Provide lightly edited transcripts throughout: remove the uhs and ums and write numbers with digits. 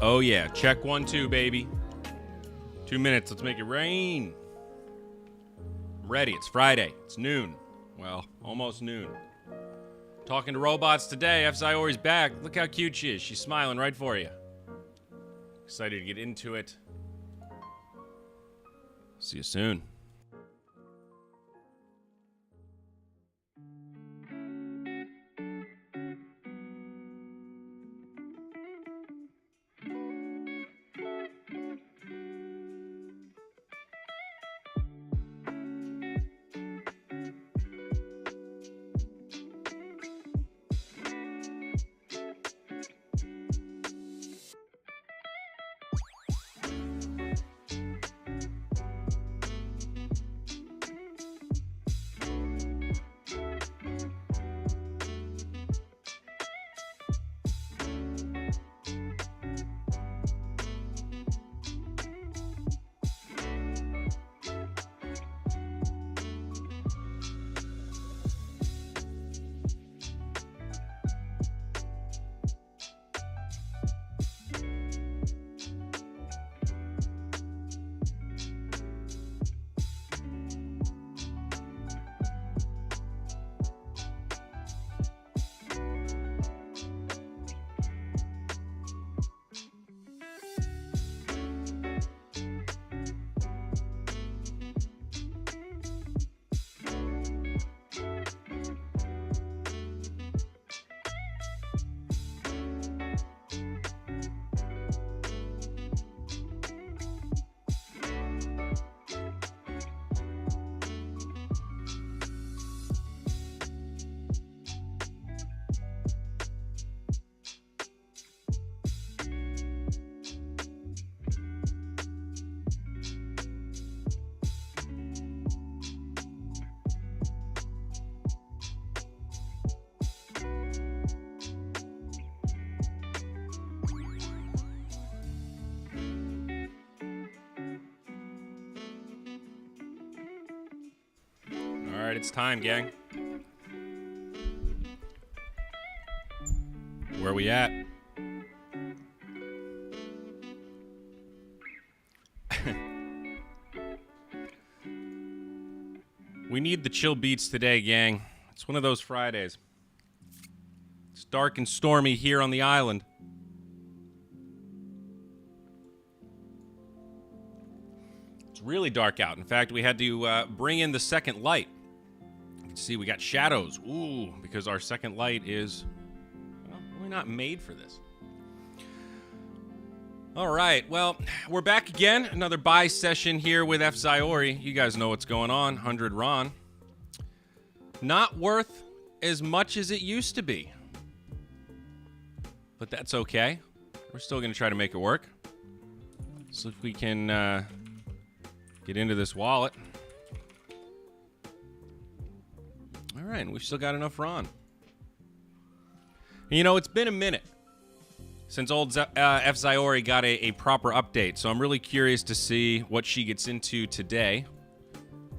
Oh, yeah. Check 1, 2, baby. 2 minutes. Let's make it rain. I'm ready. It's Friday. It's noon. Well, almost noon. Talking to robots today. F. Ziori's back. Look how cute she is. She's smiling right for you. Excited to get into it. See you soon. All right, it's time, gang. Where we at? We need the chill beats today, gang. It's one of those Fridays. It's dark and stormy here on the island. It's really dark out. In fact, we had to bring in the second light. You can see we got shadows. Ooh, because our second light is, well, really not made for this. All right, well, we're back again. Another buy session here with F. Ziori. You guys know what's going on. 100 RON. Not worth as much as it used to be. But that's okay. We're still going to try to make it work. So if we can get into this wallet. All right, and we've still got enough RON. You know, it's been a minute since old F. Ziori got a proper update, so I'm really curious to see what she gets into today.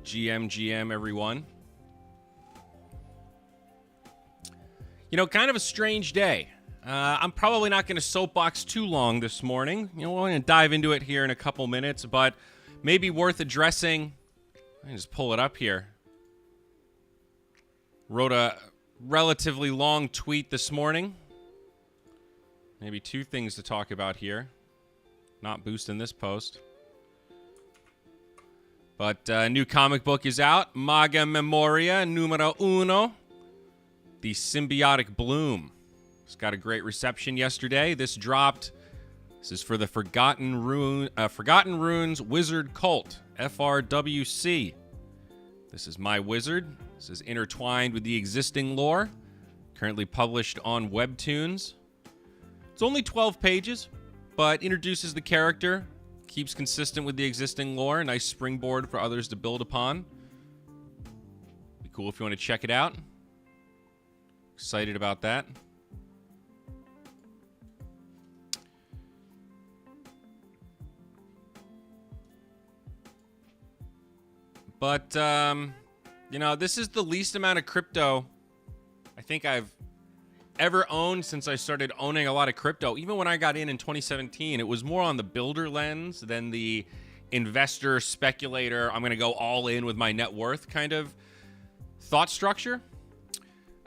GM, everyone. You know, kind of a strange day. I'm probably not going to soapbox too long this morning. You know, we're going to dive into it here in a couple minutes, but maybe worth addressing. I can just pull it up here. Wrote a relatively long tweet this morning. Maybe two things to talk about here. Not boosting this post. But a new comic book is out. Maga Memoria numero uno. The Symbiotic Bloom. It's got a great reception yesterday. This dropped. This is for the Forgotten Runes Wizard Cult. FRWC. This is my wizard. This is intertwined with the existing lore. Currently published on Webtoons. It's only 12 pages, but introduces the character, keeps consistent with the existing lore, nice springboard for others to build upon. Be cool if you want to check it out. Excited about that. But, you know, this is the least amount of crypto I think I've ever owned since I started owning a lot of crypto. Even when I got in 2017, it was more on the builder lens than the investor, speculator, I'm going to go all in with my net worth kind of thought structure.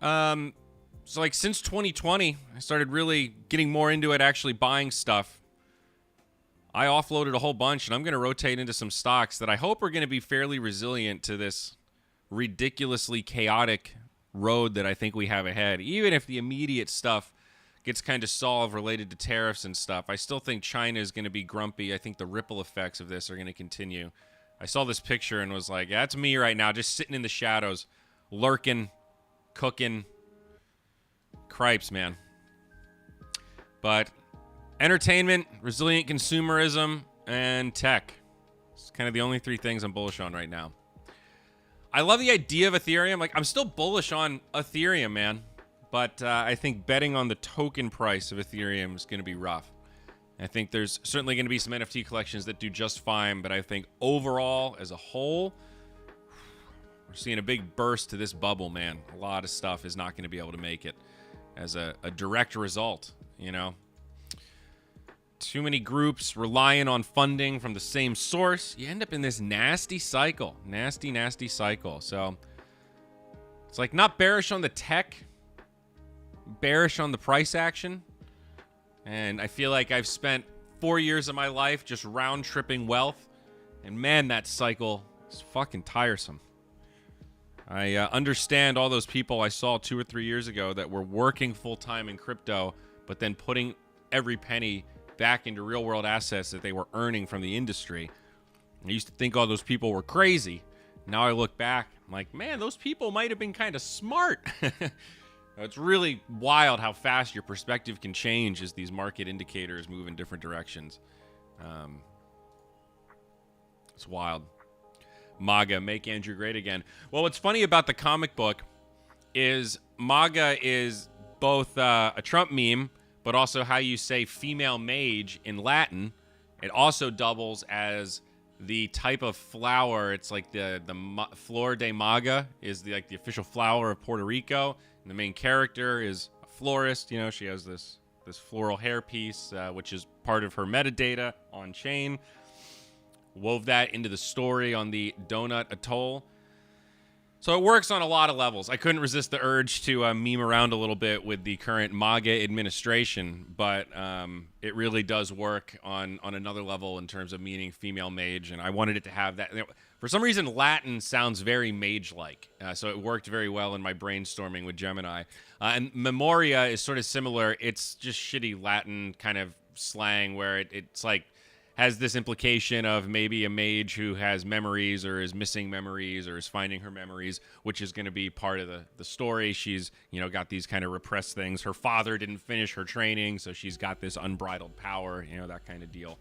So like since 2020, I started really getting more into it, actually buying stuff. I offloaded a whole bunch, and I'm going to rotate into some stocks that I hope are going to be fairly resilient to this ridiculously chaotic road that I think we have ahead. Even if the immediate stuff gets kind of solved related to tariffs and stuff, I still think China is going to be grumpy. I think the ripple effects of this are going to continue. I saw this picture and was like, yeah, that's me right now, just sitting in the shadows, lurking, cooking. Cripes, man. But entertainment, resilient consumerism, and tech. It's kind of the only three things I'm bullish on right now. I love the idea of Ethereum. Like, I'm still bullish on Ethereum, man. But I think betting on the token price of Ethereum is going to be rough. I think there's certainly going to be some NFT collections that do just fine. But I think overall, as a whole, we're seeing a big burst to this bubble, man. A lot of stuff is not going to be able to make it as a direct result, you know. Too many groups relying on funding from the same source. You end up in this nasty cycle. Nasty cycle. So it's like not bearish on the tech, bearish on the price action. And I feel like I've spent 4 years of my life just round tripping wealth. And man, that cycle is fucking tiresome. I understand all those people I saw 2 or 3 years ago that were working full-time in crypto, but then putting every penny back into real-world assets that they were earning from the industry. I used to think all those people were crazy. Now I look back, I'm like, man, those people might have been kind of smart. It's really wild how fast your perspective can change as these market indicators move in different directions. It's wild. MAGA, make Andrew great again. Well, what's funny about the comic book is MAGA is both a Trump meme, but also how you say female mage in Latin. It also doubles as the type of flower. It's like the Flor de Maga is the official flower of Puerto Rico. And the main character is a florist. You know, she has this floral hairpiece, which is part of her metadata on chain. Wove that into the story on the Donut Atoll. So it works on a lot of levels. I couldn't resist the urge to meme around a little bit with the current MAGA administration, but it really does work on another level in terms of meaning female mage, and I wanted it to have that. For some reason, Latin sounds very mage-like, so it worked very well in my brainstorming with Gemini. And Memoria is sort of similar. It's just shitty Latin kind of slang where it's like has this implication of maybe a mage who has memories or is missing memories or is finding her memories, which is going to be part of the story. She's, got these kind of repressed things. Her father didn't finish her training, so she's got this unbridled power, that kind of deal.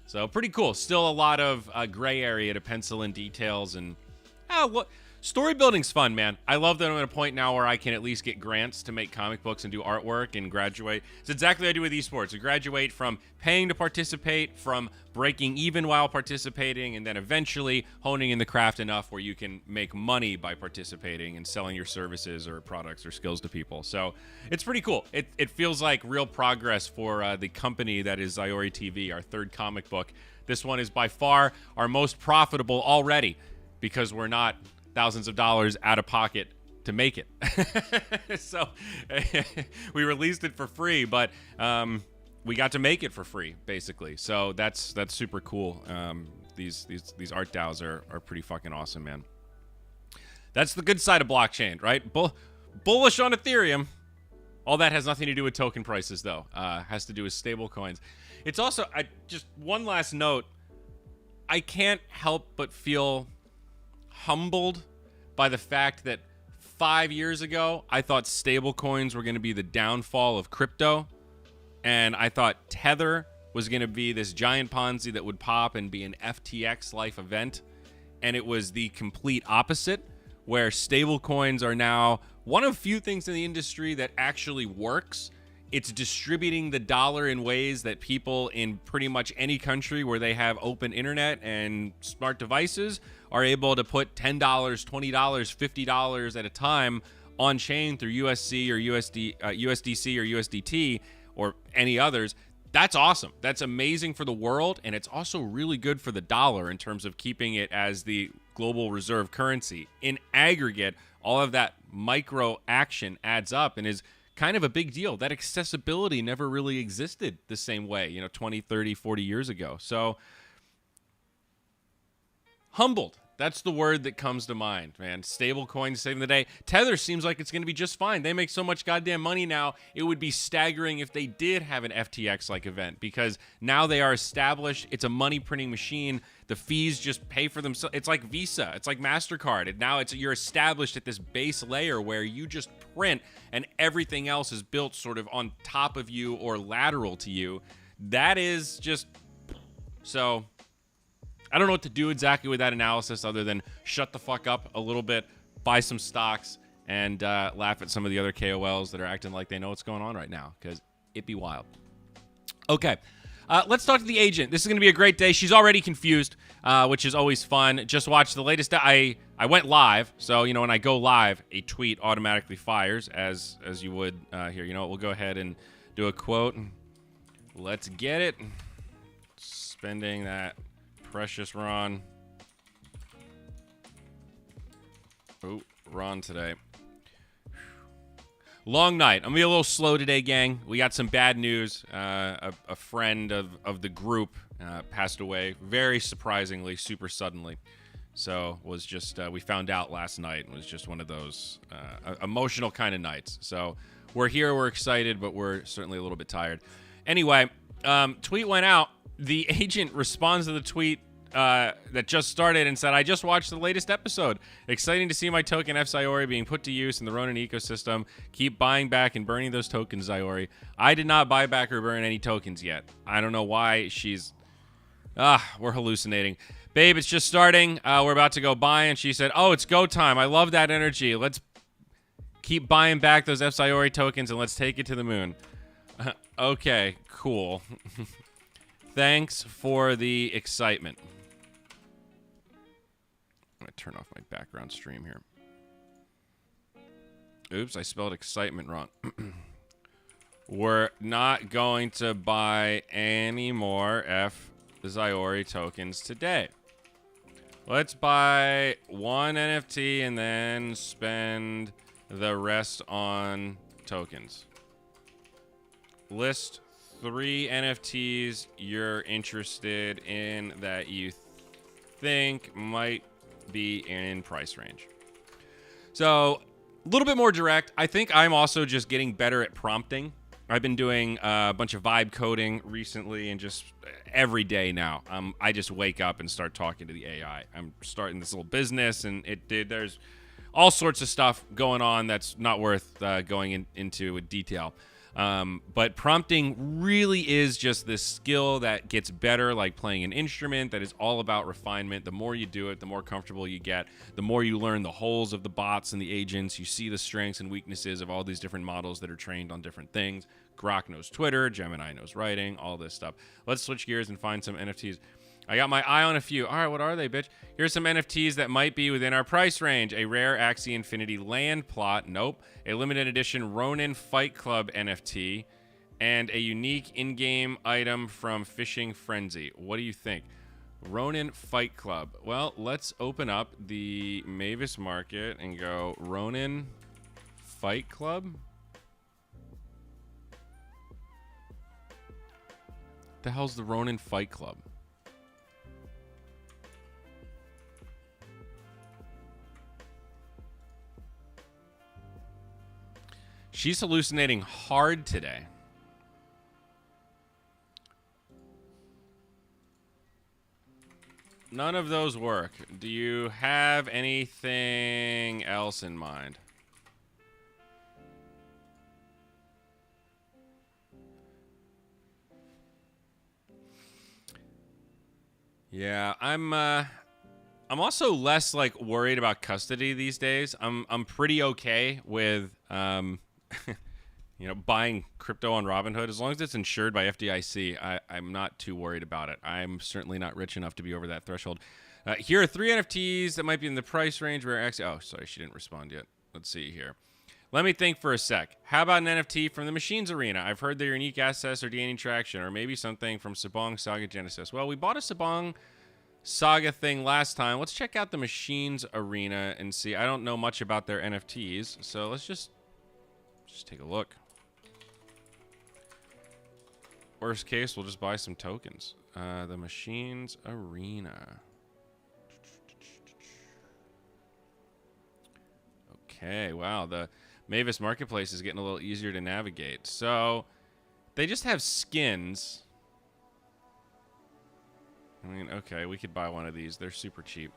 So pretty cool. Still a lot of gray area to pencil in details. And story building's fun, man. I love that I'm at a point now where I can at least get grants to make comic books and do artwork and graduate. It's exactly what I do with esports. I graduate from paying to participate, from breaking even while participating, and then eventually honing in the craft enough where you can make money by participating and selling your services or products or skills to people. So it's pretty cool. It feels like real progress for the company that is Iori TV, our third comic book. This one is by far our most profitable already because we're not thousands of dollars out of pocket to make it. So we released it for free, but we got to make it for free, basically. So that's super cool. These art DAOs are pretty fucking awesome, man. That's the good side of blockchain, right? Bullish on Ethereum. All that has nothing to do with token prices, though. Has to do with stable coins. It's also, just one last note. I can't help but feel humbled by the fact that 5 years ago, I thought stable coins were going to be the downfall of crypto. And I thought Tether was going to be this giant Ponzi that would pop and be an FTX-like event. And it was the complete opposite, where stable coins are now one of few things in the industry that actually works. It's distributing the dollar in ways that people in pretty much any country where they have open internet and smart devices are able to put $10, $20, $50 at a time on chain through USC or USDC or USDT or any others, that's awesome. That's amazing for the world, and it's also really good for the dollar in terms of keeping it as the global reserve currency. In aggregate, all of that micro action adds up and is kind of a big deal. That accessibility never really existed the same way, 20, 30, 40 years ago. So humbled. That's the word that comes to mind, man. Stable coins saving the day. Tether seems like it's going to be just fine. They make so much goddamn money now. It would be staggering if they did have an FTX-like event, because now they are established. It's a money printing machine. The fees just pay for themselves. It's like Visa. It's like MasterCard. And now you're established at this base layer where you just print and everything else is built sort of on top of you or lateral to you. That is just so... I don't know what to do exactly with that analysis other than shut the fuck up a little bit, buy some stocks, and laugh at some of the other KOLs that are acting like they know what's going on right now, because it'd be wild. Okay, let's talk to the agent. This is going to be a great day. She's already confused, which is always fun. Just watched the latest. I went live, so when I go live, a tweet automatically fires, as you would here. You know what? We'll go ahead and do a quote. Let's get it. Spending that precious Ron. Oh, Ron today. Long night. I'm going to be a little slow today, gang. We got some bad news. A friend of the group passed away very surprisingly, super suddenly. So was just, we found out last night. It was just one of those emotional kind of nights. So we're here, we're excited, but we're certainly a little bit tired. Anyway, tweet went out. The agent responds to the tweet that just started and said, I just watched the latest episode. Exciting to see my token F-Ziori being put to use in the Ronin ecosystem. Keep buying back and burning those tokens, Ziori. I did not buy back or burn any tokens yet. I don't know why she's... we're hallucinating. Babe, it's just starting. We're about to go buy. And she said, oh, it's go time. I love that energy. Let's keep buying back those F-Ziori tokens and let's take it to the moon. Okay, cool. Thanks for the excitement. I'm going to turn off my background stream here. Oops, I spelled excitement wrong. We're not going to buy any more F-Ziori tokens today. Let's buy one NFT and then spend the rest on tokens. List 3 NFTs you're interested in that you think might be in price range. So a little bit more direct. I think I'm also just getting better at prompting. I've been doing a bunch of vibe coding recently, and just every day now, I just wake up and start talking to the AI. I'm starting this little business, and there's all sorts of stuff going on that's not worth going into with detail. But prompting really is just this skill that gets better, like playing an instrument, that is all about refinement. The more you do it, the more comfortable you get, the more you learn the holes of the bots and the agents. You see the strengths and weaknesses of all these different models that are trained on different things. Grok knows Twitter, Gemini knows writing, all this stuff. Let's switch gears and find some NFTs. I got my eye on a few. All right, what are they, bitch? Here's some NFTs that might be within our price range. A rare Axie Infinity land plot. Nope. A limited edition Ronin Fight Club NFT. And a unique in-game item from Fishing Frenzy. What do you think? Ronin Fight Club. Well, let's open up the Mavis Market and go Ronin Fight Club. The hell's the Ronin Fight Club? She's hallucinating hard today. None of those work. Do you have anything else in mind? Yeah, I'm also less like worried about custody these days. I'm pretty okay with buying crypto on Robinhood as long as it's insured by FDIC. I'm not too worried about it. I'm certainly not rich enough to be over that threshold. Here are 3 NFTs that might be in the price range where actually, oh, sorry, she didn't respond yet. Let's see here. Let me think for a sec. How about an NFT from the Machines Arena? I've heard their unique assets are gaining traction, or maybe something from Sabong Saga Genesis. Well, we bought a Sabong Saga thing last time. Let's check out the Machines Arena and see. I don't know much about their NFTs, so let's just take a look. Worst case, we'll just buy some tokens. The Machines Arena. Okay, wow. The Mavis Marketplace is getting a little easier to navigate. So, they just have skins. I mean, okay, we could buy one of these. They're super cheap.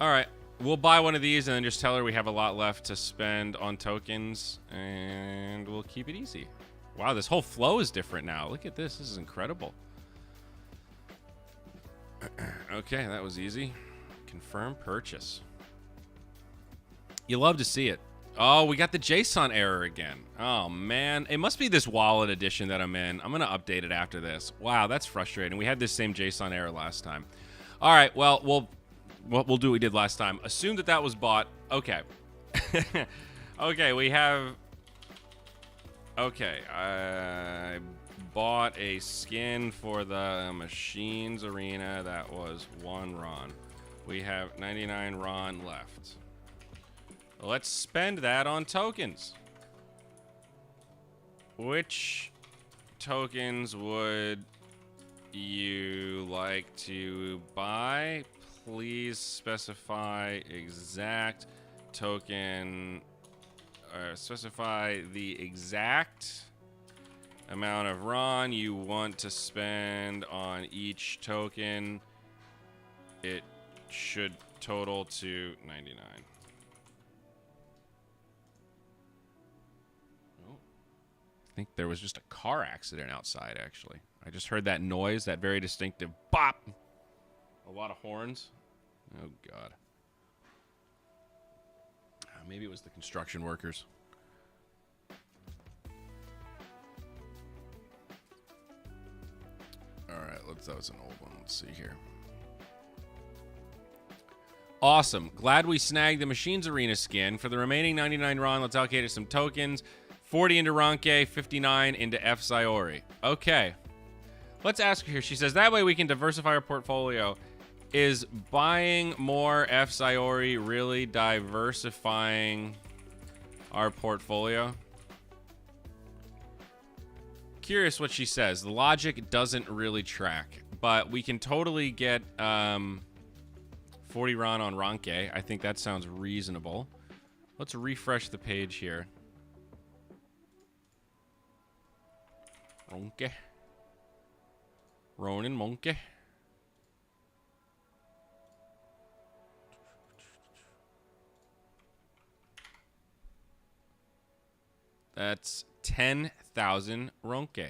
All right, we'll buy one of these and then just tell her we have a lot left to spend on tokens, and we'll keep it easy. Wow, this whole flow is different now. Look at this. This is incredible. Okay, that was easy. Confirm purchase. You love to see it. Oh, we got the JSON error again. Oh, man. It must be this wallet edition that I'm in. I'm going to update it after this. Wow, that's frustrating. We had this same JSON error last time. All right, well, we'll do what we did last time. Assume that that was bought. Okay. Okay, we have... Okay, I bought a skin for the Machines Arena that was 1 RON. We have 99 RON left. Let's spend that on tokens. Which tokens would you like to buy? Please specify exact token. Specify the exact amount of RON you want to spend on each token. It should total to 99. I think there was just a car accident outside, actually. I just heard that noise, that very distinctive bop. A lot of horns. Oh, God. Maybe it was the construction workers. All right, that was an old one. Let's see here. Awesome. Glad we snagged the Machines Arena skin. For the remaining 99 RON, let's allocate some tokens. 40 into Ronke, 59 into F. Sayori. Okay. Let's ask her here. She says, that way we can diversify our portfolio. Is buying more F. Sayori really diversifying our portfolio? Curious what she says. The logic doesn't really track, but we can totally get 40 RON on Ronke. I think that sounds reasonable. Let's refresh the page here. Ronke. Ronin Monkey. That's 10,000 Ronke.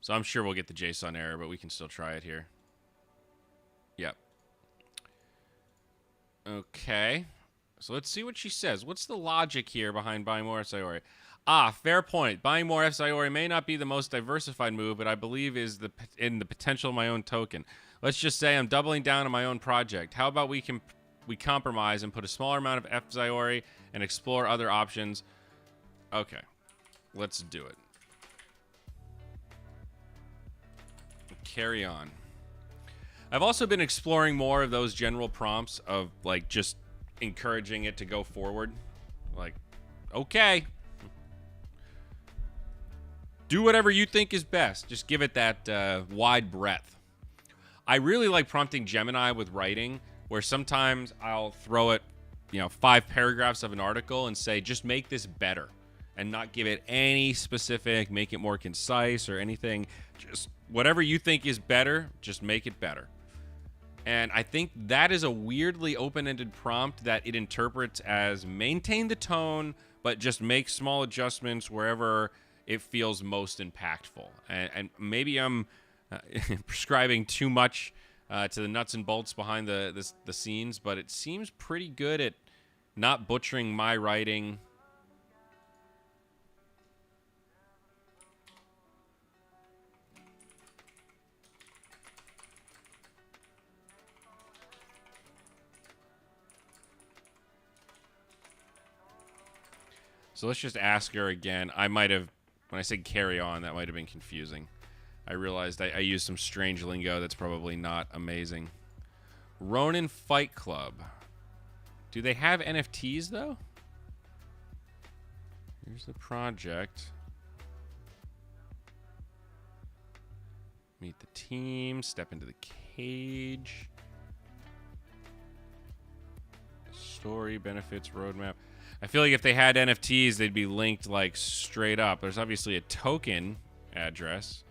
So I'm sure we'll get the JSON error, but we can still try it here. Yep. Okay. So let's see what she says. What's the logic here behind buying more F. Sayori? Ah, fair point. Buying more F. Sayori may not be the most diversified move, but I believe is in the potential of my own token. Let's just say I'm doubling down on my own project. How about we compromise and put a smaller amount of F. Sayori and explore other options? Okay. Let's do it. Carry on. I've also been exploring more of those general prompts of, like, just encouraging it to go forward. Like, okay. Do whatever you think is best. Just give it that wide breadth. I really like prompting Gemini with writing, where sometimes I'll throw it, 5 paragraphs of an article and say, just make this better. And not give it any specific, make it more concise or anything. Just whatever you think is better, just make it better. And I think that is a weirdly open-ended prompt that it interprets as maintain the tone, but just make small adjustments wherever it feels most impactful. And maybe I'm prescribing too much to the nuts and bolts behind the scenes, but it seems pretty good at not butchering my writing. So let's just ask her again. I might have, when I said carry on, that might have been confusing. I realized I used some strange lingo that's probably not amazing. Ronin Fight Club. Do they have NFTs, though? Here's the project. Meet the team. Step into the cage. Story, benefits, roadmap. I feel like if they had NFTs, they'd be linked, like, straight up. There's obviously a token address.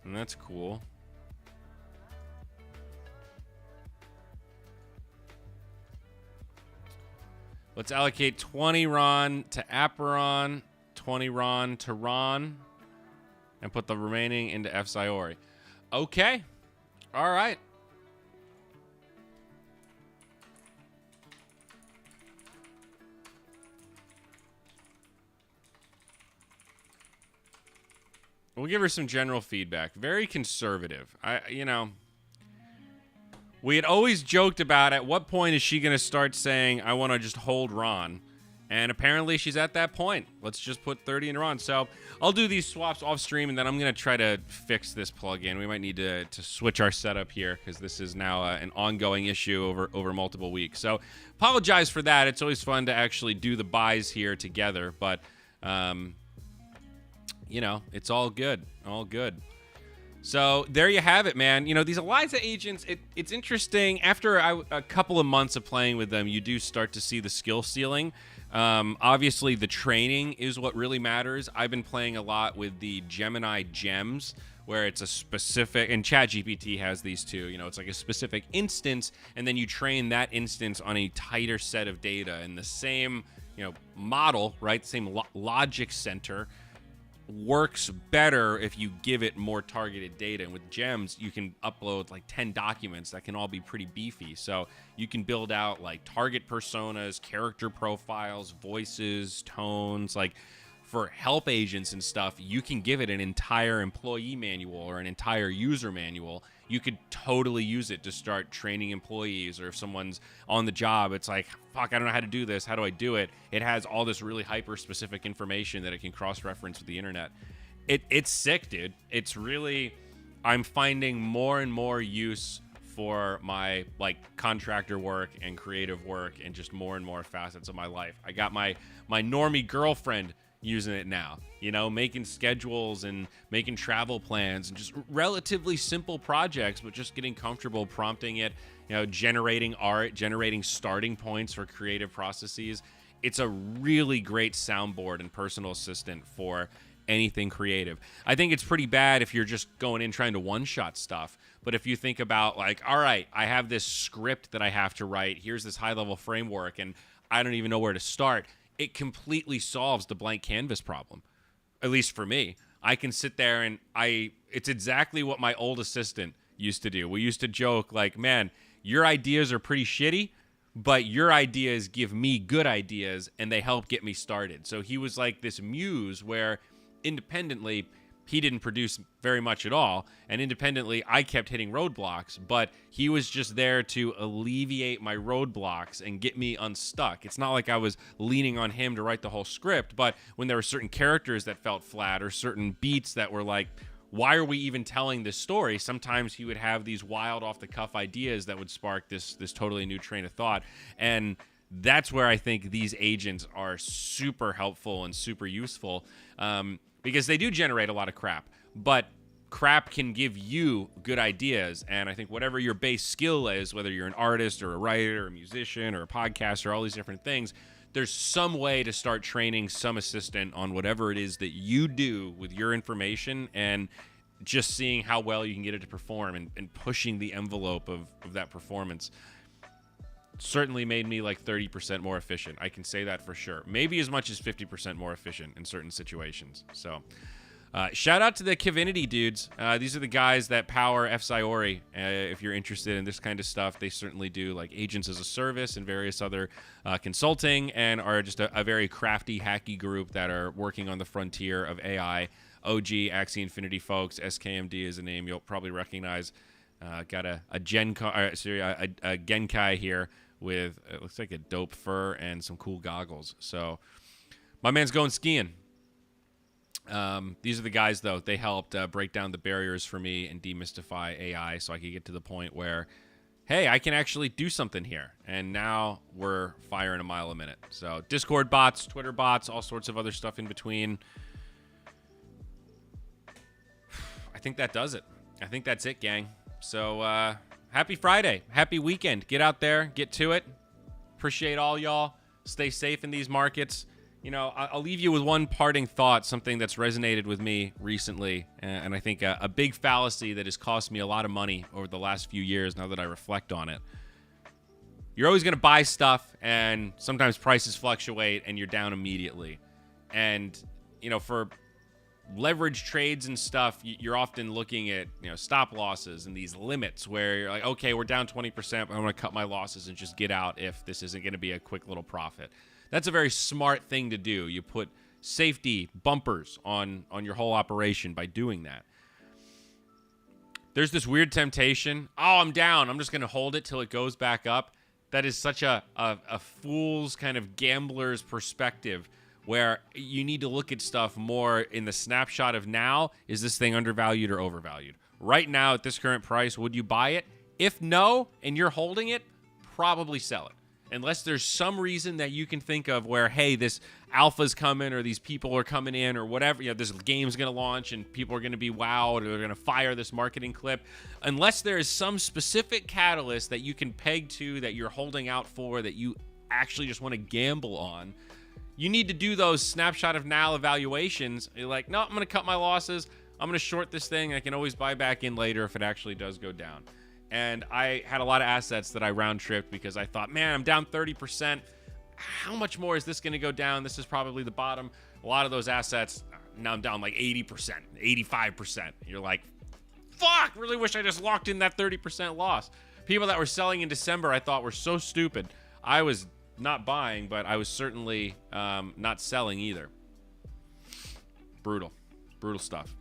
And that's cool. Let's allocate 20 RON to Aperon, 20 RON to Ron, and put the remaining into F. Sayori. Okay. All right. We'll give her some general feedback. Very conservative. We had always joked about at what point is she going to start saying, I want to just hold Ron. And apparently she's at that point. Let's just put 30 in Ron. So I'll do these swaps off stream, and then I'm going to try to fix this plugin. We might need to switch our setup here because this is now an ongoing issue over multiple weeks. So apologize for that. It's always fun to actually do the buys here together. But, it's all good. All good. So there you have it, man. These Eliza agents, it's interesting. After a couple of months of playing with them, you do start to see the skill ceiling. Obviously, the training is what really matters. I've been playing a lot with the Gemini gems, where it's a specific, and ChatGPT has these too. It's like a specific instance, and then you train that instance on a tighter set of data. And the same, model, right? The same logic center works better if you give it more targeted data. And with gems, you can upload like 10 documents that can all be pretty beefy. So you can build out like target personas, character profiles, voices, tones. Like for help agents and stuff, you can give it an entire employee manual or an entire user manual. You could totally use it to start training employees, or if someone's on the job, it's like, fuck, I don't know how to do this. How do I do it? It has all this really hyper-specific information that it can cross-reference with the internet. It's sick, dude. It's really, I'm finding more and more use for my like contractor work and creative work and just more and more facets of my life. I got my normie girlfriend using it now, making schedules and making travel plans and just relatively simple projects, but just getting comfortable prompting it, generating art, generating starting points for creative processes. It's a really great soundboard and personal assistant for anything creative. I think it's pretty bad if you're just going in trying to one-shot stuff. But if you think about like, all right, I have this script that I have to write. Here's this high-level framework, and I don't even know where to start. It completely solves the blank canvas problem, at least for me. I can sit there and it's exactly what my old assistant used to do. We used to joke like, man, your ideas are pretty shitty, but your ideas give me good ideas and they help get me started. So he was like this muse where independently, he didn't produce very much at all, and independently, I kept hitting roadblocks, but he was just there to alleviate my roadblocks and get me unstuck. It's not like I was leaning on him to write the whole script, but when there were certain characters that felt flat or certain beats that were like, why are we even telling this story? Sometimes he would have these wild off-the-cuff ideas that would spark this totally new train of thought, and that's where I think these agents are super helpful and super useful, because they do generate a lot of crap, but crap can give you good ideas. And I think whatever your base skill is, whether you're an artist or a writer or a musician or a podcaster, all these different things, there's some way to start training some assistant on whatever it is that you do with your information, and just seeing how well you can get it to perform and pushing the envelope of that performance. Certainly made me like 30% more efficient. I can say that for sure. Maybe as much as 50% more efficient in certain situations. So shout out to the Kivinity dudes. These are the guys that power F. Sayori. If you're interested in this kind of stuff, they certainly do like agents as a service and various other consulting, and are just a very crafty, hacky group that are working on the frontier of AI. OG Axie Infinity folks. SKMD is a name you'll probably recognize. Got a Genkai here with, it looks like a dope fur and some cool goggles. So My man's going skiing. These are the guys, though. They helped break down the barriers for me and demystify AI so I could get to the point where, hey, I can actually do something here. And now we're firing a mile a minute. So Discord bots, Twitter bots, all sorts of other stuff in between. I think that does it. I think that's it, gang. So happy Friday. Happy weekend. Get out there. Get to it. Appreciate all y'all. Stay safe in these markets. You know, I'll leave you with one parting thought, something that's resonated with me recently, and I think a big fallacy that has cost me a lot of money over the last few years now that I reflect on it. You're always going to buy stuff, and sometimes prices fluctuate, and you're down immediately. And, you know, for leverage trades and stuff, you're often looking at, you know, stop losses and these limits where you're like, okay, we're down 20%, but I'm going to cut my losses and just get out if this isn't going to be a quick little profit. That's a very smart thing to do. You put safety bumpers on your whole operation by doing that. There's this weird temptation. Oh, I'm down. I'm just going to hold it till it goes back up. That is such a fool's kind of gambler's perspective where you need to look at stuff more in the snapshot of now. Is this thing undervalued or overvalued? Right now at this current price, would you buy it? If no, and you're holding it, probably sell it. Unless there's some reason that you can think of where, hey, this alpha's coming or these people are coming in or whatever, you know, this game's going to launch and people are going to be wowed or they're going to fire this marketing clip. Unless there is some specific catalyst that you can peg to that you're holding out for that you actually just want to gamble on, you need to do those snapshot of now evaluations. You're like, no, I'm going to cut my losses. I'm going to short this thing. I can always buy back in later if it actually does go down. And I had a lot of assets that I round-tripped because I thought, man, I'm down 30%. How much more is this going to go down? This is probably the bottom. A lot of those assets, now I'm down like 80%, 85%. You're like, fuck, really wish I just locked in that 30% loss. People that were selling in December I thought were so stupid. I was not buying, but I was certainly not selling either. Brutal stuff.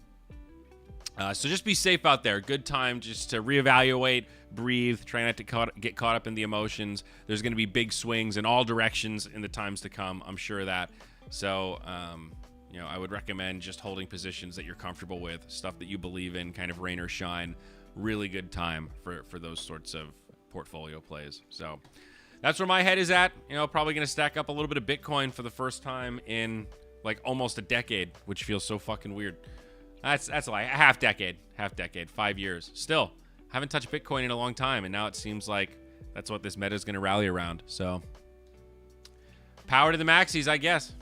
So just be safe out there. Good time just to reevaluate, breathe, try not to get caught up in the emotions. There's going to be big swings in all directions in the times to come. I'm sure of that. So, you know, I would recommend just holding positions that you're comfortable with, stuff that you believe in, kind of rain or shine. Really good time for those sorts of portfolio plays. So that's where my head is at. You know, probably going to stack up a little bit of Bitcoin for the first time in like almost a decade, which feels so fucking weird. That's like a half decade, 5 years. Still, haven't touched Bitcoin in a long time, and now it seems like that's what this meta is going to rally around. So, power to the maxis, I guess.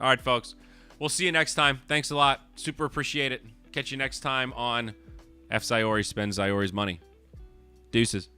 All right, folks. We'll see you next time. Thanks a lot. Super appreciate it. Catch you next time on F. Ziori Spends Ziori's Money. Deuces.